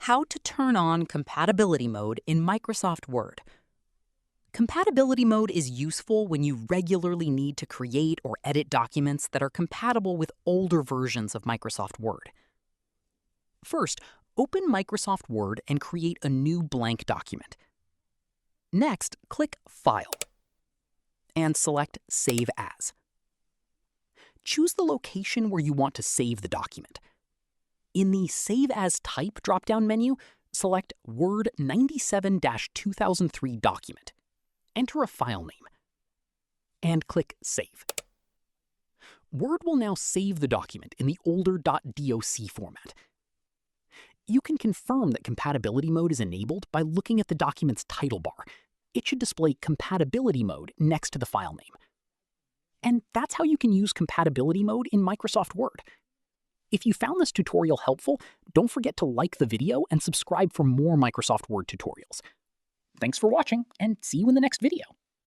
How to turn on compatibility mode in Microsoft Word. Compatibility mode is useful when you regularly need to create or edit documents that are compatible with older versions of Microsoft Word. First, open Microsoft Word and create a new blank document. Next, click File and select Save As. Choose the location where you want to save the document. In the Save As Type drop-down menu, select Word 97-2003 document. Enter a file name, and click Save. Word will now save the document in the older .doc format. You can confirm that compatibility mode is enabled by looking at the document's title bar. It should display compatibility mode next to the file name. And that's how you can use compatibility mode in Microsoft Word. If you found this tutorial helpful, don't forget to like the video and subscribe for more Microsoft Word tutorials. Thanks for watching, and see you in the next video.